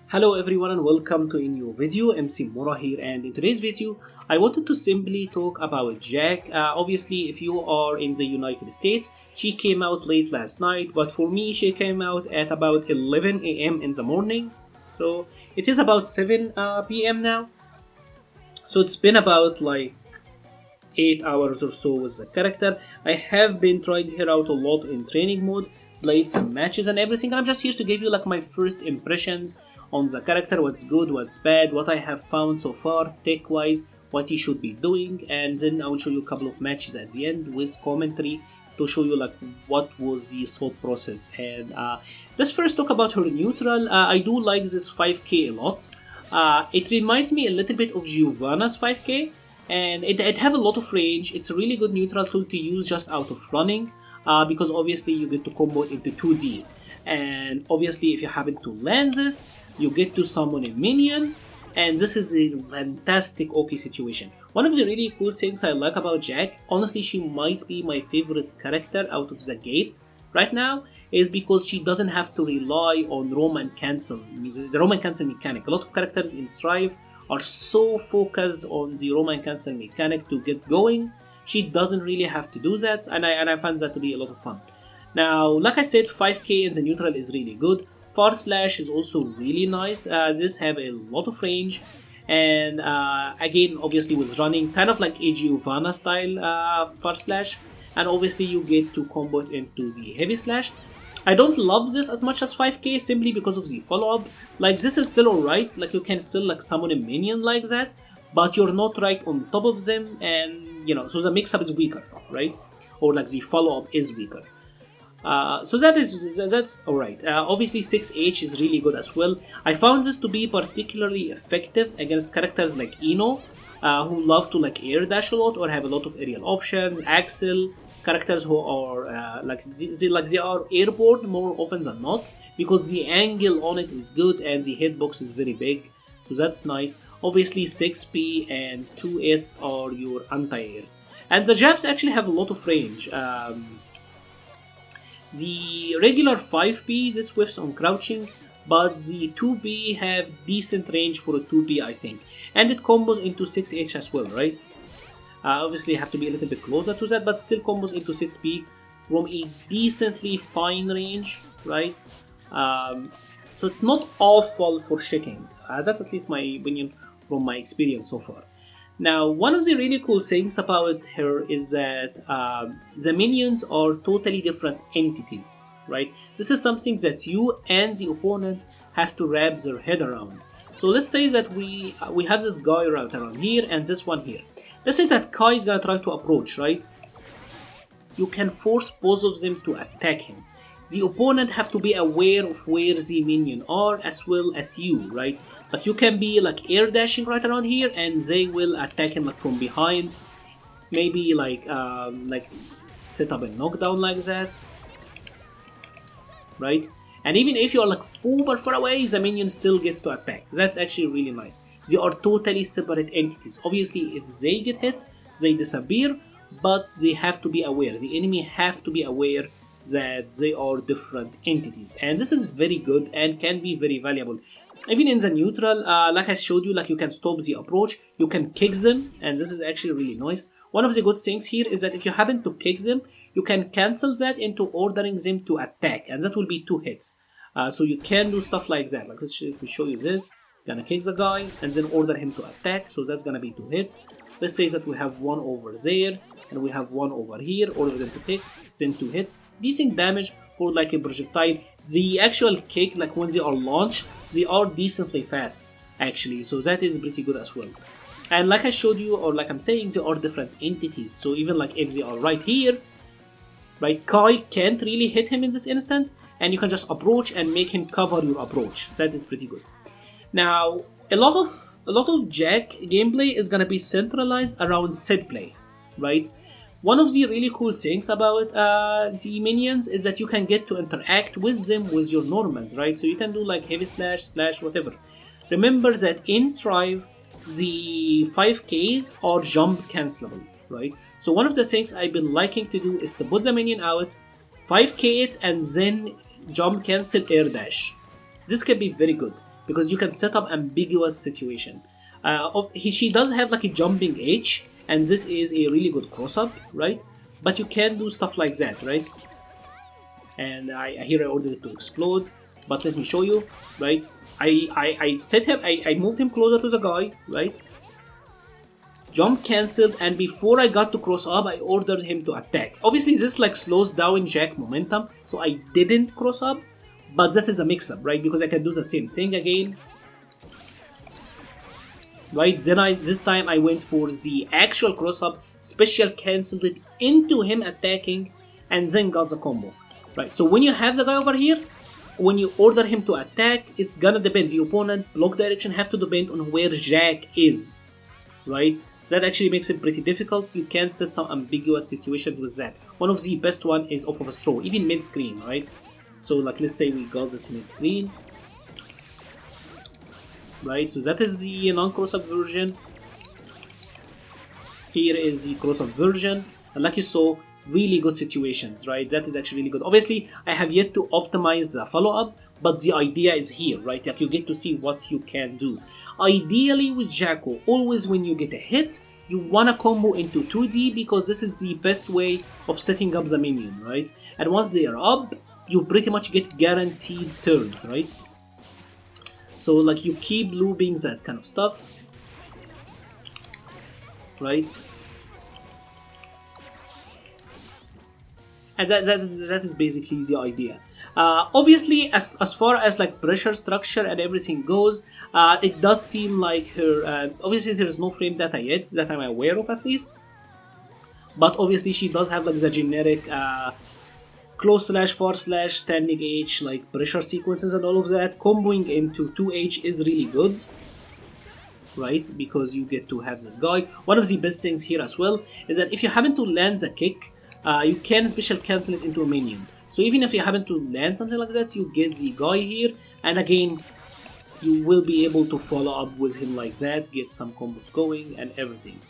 Hello everyone and welcome to a new video. MC-Mura here, and in today's video I wanted to simply talk about Jack. Obviously if you are in the United States, she came out late last night, but for me she came out at about 11 a.m. in the morning. So it is about 7 p.m. now. So it's been about like 8 hours or so with the character. I have been trying her out a lot in training mode, played some matches and everything, and I'm just here to give you like my first impressions on the character, what's good, what's bad, what I have found so far tech wise, what you should be doing, and then I will show you a couple of matches at the end with commentary to show you like what was the thought process. And let's first talk about her neutral. I do like this 5k a lot. It reminds me a little bit of Giovanna's 5k, and it have a lot of range. It's a really good neutral tool to use just out of running, because obviously you get to combo it into 2D, and obviously if you happen to land this, you get to summon a minion, and this is a fantastic OK situation. One of the really cool things I like about Jack, honestly she might be my favorite character out of the gate right now, is because she doesn't have to rely on roam and cancel, the roam and cancel mechanic. A lot of characters in Strive are so focused on the roam and cancel mechanic to get going. She doesn't really have to do that, and I find that to be a lot of fun. Now, like I said, 5k in the neutral is really good. Far Slash is also really nice. This have a lot of range, and again, obviously was running kind of like a Giovanna style Far Slash, and obviously you get to combo it into the Heavy Slash. I don't love this as much as 5k simply because of the follow-up. Like this is still alright, like you can still like summon a minion like that, but you're not right on top of them, and you know, so the mix-up is weaker, right? Or like the follow-up is weaker. So that's alright. Obviously 6H is really good as well. I found this to be particularly effective against characters like Ino, who love to like air dash a lot or have a lot of aerial options. Axel, characters who are they are airborne more often than not, because the angle on it is good and the hitbox is very big. So that's nice. Obviously 6P and 2S are your anti-airs. And the jabs actually have a lot of range. The regular 5P, this whiffs on crouching, but the 2B have decent range for a 2B, I think. And it combos into 6H as well, right? Obviously you have to be a little bit closer to that, but still combos into 6P from a decently fine range, right? So it's not awful for shaking. That's at least my opinion from my experience so far. Now, one of the really cool things about her is that the minions are totally different entities, right? This is something that you and the opponent have to wrap their head around. So let's say that we have this guy right around here and this one here. Let's say that Kai is gonna try to approach, right? You can force both of them to attack him. The opponent have to be aware of where the minion are as well as you, right? Like you can be like air dashing right around here and they will attack him like from behind. Maybe like set up a knockdown like that, right? And even if you're like super far away, the minion still gets to attack. That's actually really nice. They are totally separate entities. Obviously if they get hit, they disappear, but they have to be aware. The enemy have to be aware that they are different entities, and this is very good and can be very valuable. Even in the neutral, like I showed you, like you can stop the approach, you can kick them, and this is actually really nice. One of the good things here is that if you happen to kick them, you can cancel that into ordering them to attack, and that will be 2 hits. So you can do stuff like that. Like let me show you this. Gonna kick the guy and then order him to attack, so that's gonna be 2 hits. Let's say that we have one over there and we have one over here, order them to kick, then 2 hits. Decent damage for like a projectile. The actual kick, like when they are launched, they are decently fast actually, so that is pretty good as well. And like I showed you, or like I'm saying, they are different entities, so even like if they are right here, right, Kai can't really hit him in this instant, and you can just approach and make him cover your approach. That is pretty good. Now a lot of Jack gameplay is gonna be centralized around set play, right? One of the really cool things about the minions is that you can get to interact with them with your normals, right? So you can do like heavy slash, slash, whatever. Remember that in Strive, the 5Ks are jump cancelable, right? So one of the things I've been liking to do is to put the minion out, 5K it, and then jump cancel air dash. This can be very good. because you can set up ambiguous situation. She does have like a jumping H, and this is a really good cross up, right? But you can do stuff like that, right? And here I ordered it to explode, but let me show you, right? I set him, I moved him closer to the guy, right? Jump cancelled, and before I got to cross up, I ordered him to attack. Obviously this like slows down Jack momentum, so I didn't cross up, but that is a mix-up, right? Because I can do the same thing again, right? Then this time I went for the actual cross-up, special cancelled it into him attacking, and then got the combo, right? So when you have the guy over here, when you order him to attack, it's gonna depend. The opponent block direction have to depend on where Jack is, right? That actually makes it pretty difficult. You can set some ambiguous situations with that. One of the best one is off of a throw, even mid-screen, right? So like let's say we got this mid-screen, right? So that is the non-cross-up version. Here is the cross-up version, and like you saw, really good situations, right? That is actually really good. Obviously, I have yet to optimize the follow-up, but the idea is here, right? That you get to see what you can do. Ideally with Jacko, always when you get a hit, you wanna combo into 2D because this is the best way of setting up the minion, right? And once they are up, you pretty much get guaranteed turns, right? So like you keep looping that kind of stuff, right? And that is basically the idea. Obviously, as far as like pressure structure and everything goes, it does seem like her. Obviously, there is no frame data yet that I'm aware of, at least. But obviously, she does have like the generic close slash, far slash, standing H, like pressure sequences and all of that. Comboing into 2H is really good, right? Because you get to have this guy. One of the best things here as well is that if you happen to land the kick, you can special cancel it into a minion. So even if you happen to land something like that, you get the guy here, and again, you will be able to follow up with him like that, get some combos going and everything.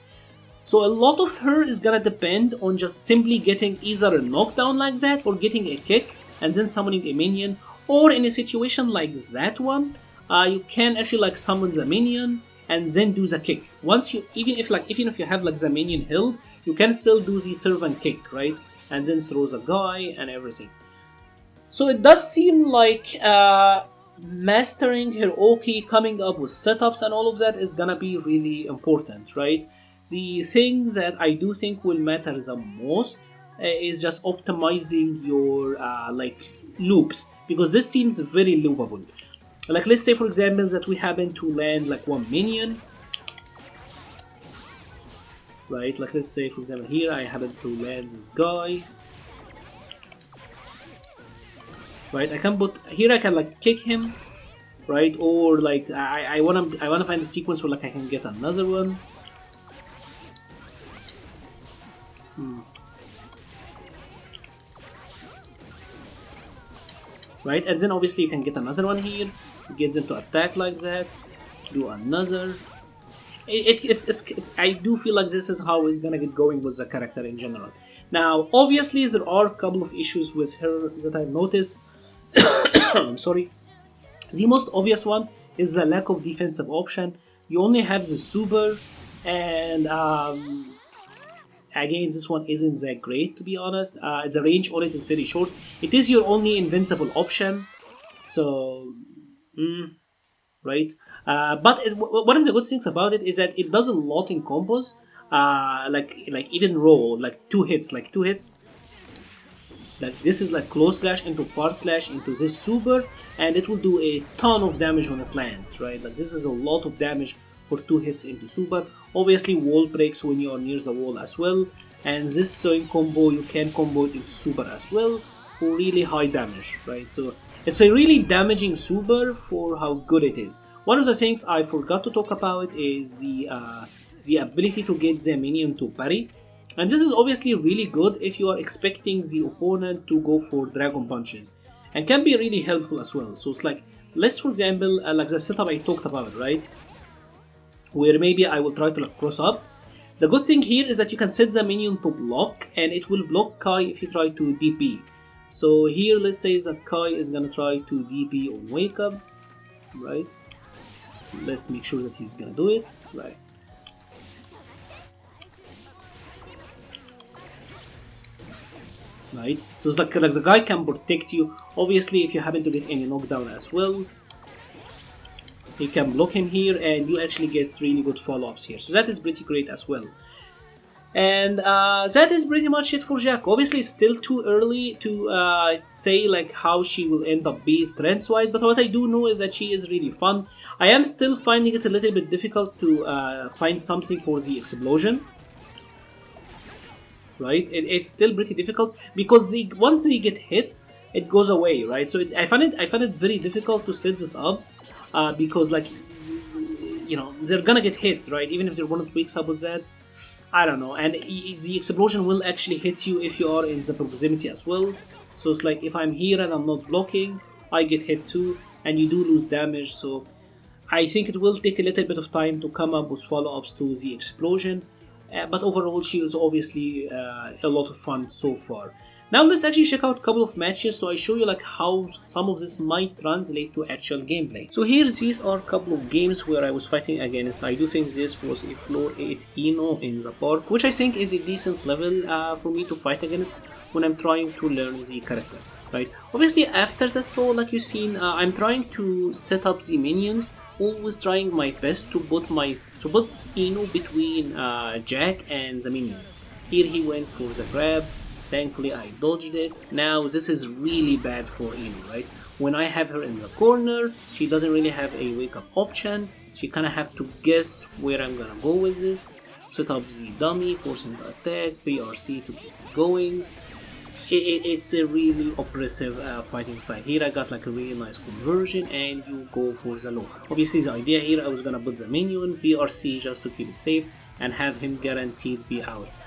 So a lot of her is gonna depend on just simply getting either a knockdown like that, or getting a kick and then summoning a minion, or in a situation like that one, you can actually like summon the minion and then do the kick. Once you, even if you have like the minion held, you can still do the servant kick, right? And then throw the guy and everything. So it does seem like mastering her Oki, coming up with setups and all of that is gonna be really important, right? The thing that I do think will matter the most is just optimizing your like loops, because this seems very loopable. Like let's say for example that we happen to land like one minion, right? Like let's say for example here I happen to land this guy, right? I can put here, I can like kick him, right? Or like I wanna find a sequence where like I can get another one. Right, and then obviously you can get another one here, get them to attack like that, do another. I do feel like this is how it's gonna get going with the character in general. Now, obviously there are a couple of issues with her that I've noticed. I'm sorry. The most obvious one is the lack of defensive option. You only have the super, and again, this one isn't that great, to be honest. The range on it is very short. It is your only invincible option, so right. But one of the good things about it is that it does a lot in combos. Like even raw, like two hits. Like this is like close slash into far slash into this super, and it will do a ton of damage when it lands. Right, like this is a lot of damage for 2 hits into super. Obviously wall breaks when you are near the wall as well, and this sewing combo you can combo it into super as well for really high damage, right? So it's a really damaging super for how good it is. One of the things I forgot to talk about is the ability to get the minion to parry, and this is obviously really good if you are expecting the opponent to go for dragon punches, and can be really helpful as well. So it's like, let's for example like the setup I talked about, right? Where maybe I will try to like cross up. The good thing here is that you can set the minion to block, and it will block Kai if you try to DP. So here let's say that Kai is gonna try to DP on wake up, right? let's make sure that he's gonna do it, right? Right, so it's like the guy can protect you. Obviously, if you happen to get any knockdown as well, you can block him here, and you actually get really good follow-ups here. So that is pretty great as well. And that is pretty much it for Jack. Obviously, it's still too early to say like how she will end up being strengths-wise, but what I do know is that she is really fun. I am still finding it a little bit difficult to find something for the explosion. Right, it's still pretty difficult because once they get hit, it goes away. Right, so I find it very difficult to set this up because, like, you know, they're gonna get hit, right? Even if their opponent wakes up with that, I don't know. And the explosion will actually hit you if you are in the proximity as well. So it's like if I'm here and I'm not blocking, I get hit too, and you do lose damage. So I think it will take a little bit of time to come up with follow-ups to the explosion. But overall, she is obviously a lot of fun so far. Now let's actually check out a couple of matches, so I show you like how some of this might translate to actual gameplay. So here, these are a couple of games where I was fighting against. I do think this was a floor 8 Ino in the park, which I think is a decent level for me to fight against when I'm trying to learn the character. Right. Obviously, after this though, like you've seen, I'm trying to set up the minions. Always trying my best to put Ino between Jack and the minions. Here he went for the grab. Thankfully I dodged it. Now this is really bad for Ino, right? When I have her in the corner, she doesn't really have a wake up option. She kinda have to guess where I'm gonna go with this. Set up the dummy, force him to attack, PRC to keep going. It's a really oppressive fighting style. Here I got like a really nice conversion, and you go for the low. Obviously the idea here, I was gonna put the minion, PRC just to keep it safe, and have him guaranteed be out.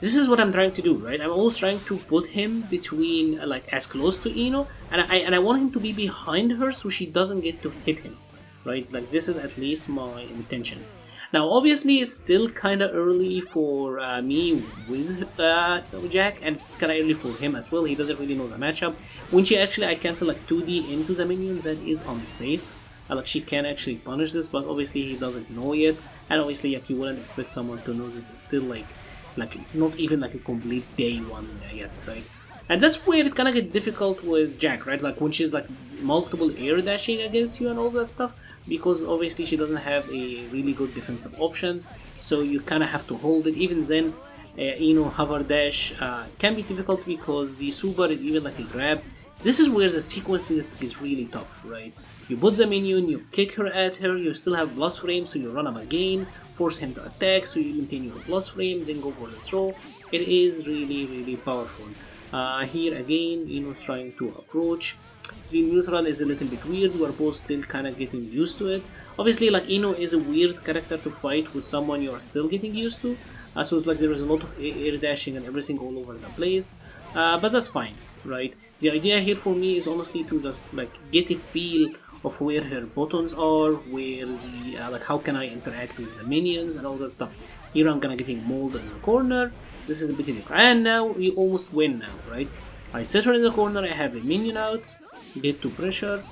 This is what I'm trying to do, right? I'm always trying to put him between, like, as close to Ino, and I want him to be behind her so she doesn't get to hit him, right? Like, this is at least my intention. Now, obviously, it's still kind of early for me with Jack, and it's kind of early for him as well. He doesn't really know the matchup. When I cancel like 2D into the minions, that is unsafe. Like, she can actually punish this, but obviously he doesn't know yet. And obviously, like, you wouldn't expect someone to know this. It's still like it's not even like a complete day one yet, right? And that's where it kind of gets difficult with Jack, right? Like when she's like multiple air dashing against you and all that stuff, because obviously she doesn't have a really good defensive options, so you kind of have to hold it. Even then, hover dash can be difficult because the super is even like a grab. This is where the sequencing gets really tough, right? You put the minion, you kick her at her, you still have plus frame, so you run up again, force him to attack, so you maintain your plus frame, then go for the throw. It is really, really powerful. Here again, is trying to approach. The neutral is a little bit weird, we're both still kind of getting used to it. Obviously, like, Ino is a weird character to fight with someone you are still getting used to. So it's like there is a lot of air dashing and everything all over the place. But that's fine, right? The idea here for me is honestly to just like get a feel of where her buttons are, where the like how can I interact with the minions and all that stuff. Here I'm gonna getting molded in the corner. This is a bit different, and now we almost win now, right? I set her in the corner, I have a minion out, get to pressure,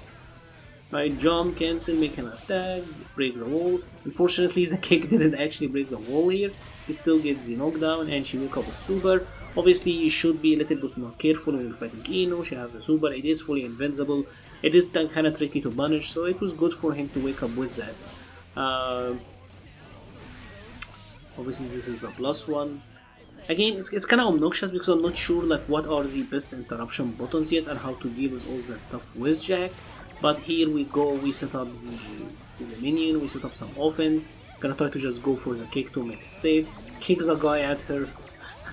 right? Jump, cancel, make an attack, break the wall. Unfortunately, the kick didn't actually break the wall here. It still gets the knockdown, and she wake up with super. Obviously, you should be a little bit more careful when you're fighting Ino. She has the super, it is fully invincible. It is kind of tricky to punish, so it was good for him to wake up with that. Obviously, this is a +1. Again, it's kind of obnoxious because I'm not sure like what are the best interruption buttons yet and how to deal with all that stuff with Jack. But here we go, we set up the minion, we set up some offense. Gonna try to just go for the kick to make it safe. Kick the guy at her,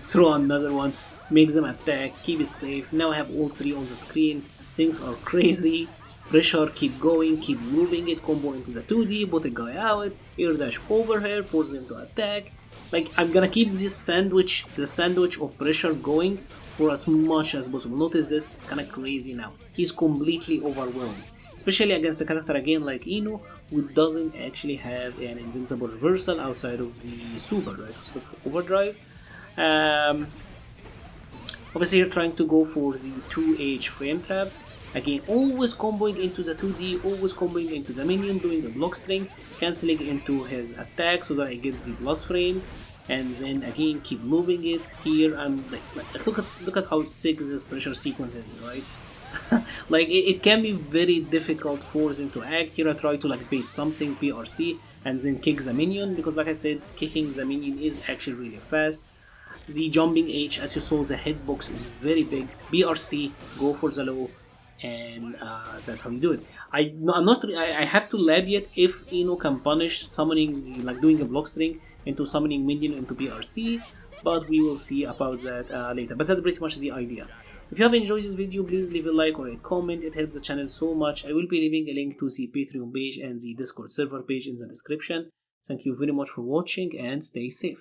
throw another one, make them attack, keep it safe. Now I have all three on the screen. Things are crazy. Pressure, keep going, keep moving it, combo into the 2D, put a guy out, air dash over her, force them to attack. Like, I'm gonna keep the sandwich of pressure going for as much as possible. Notice this, it's kinda crazy now. He's completely overwhelmed. Especially against a character again like Ino, who doesn't actually have an invincible reversal outside of the super, right? So for overdrive. Obviously you're trying to go for the 2H frame trap. Again, always comboing into the 2D, always comboing into the minion, doing the block string, cancelling into his attack so that I get the plus frames, and then again keep looping it here. And like look at how sick this pressure sequence is, right? Like it can be very difficult for them to act. Here I try to like bait something, PRC, and then kick the minion, because like I said, kicking the minion is actually really fast. The jumping H, as you saw, the hitbox is very big. BRC, go for the low, and that's how you do it. I have to lab yet if Ino can punish summoning the, like doing a block string into summoning minion into BRC, but we will see about that later. But that's pretty much the idea. If you have enjoyed this video, please leave a like or a comment. It helps the channel so much. I will be leaving a link to the Patreon page and the Discord server page in the description. Thank you very much for watching and stay safe.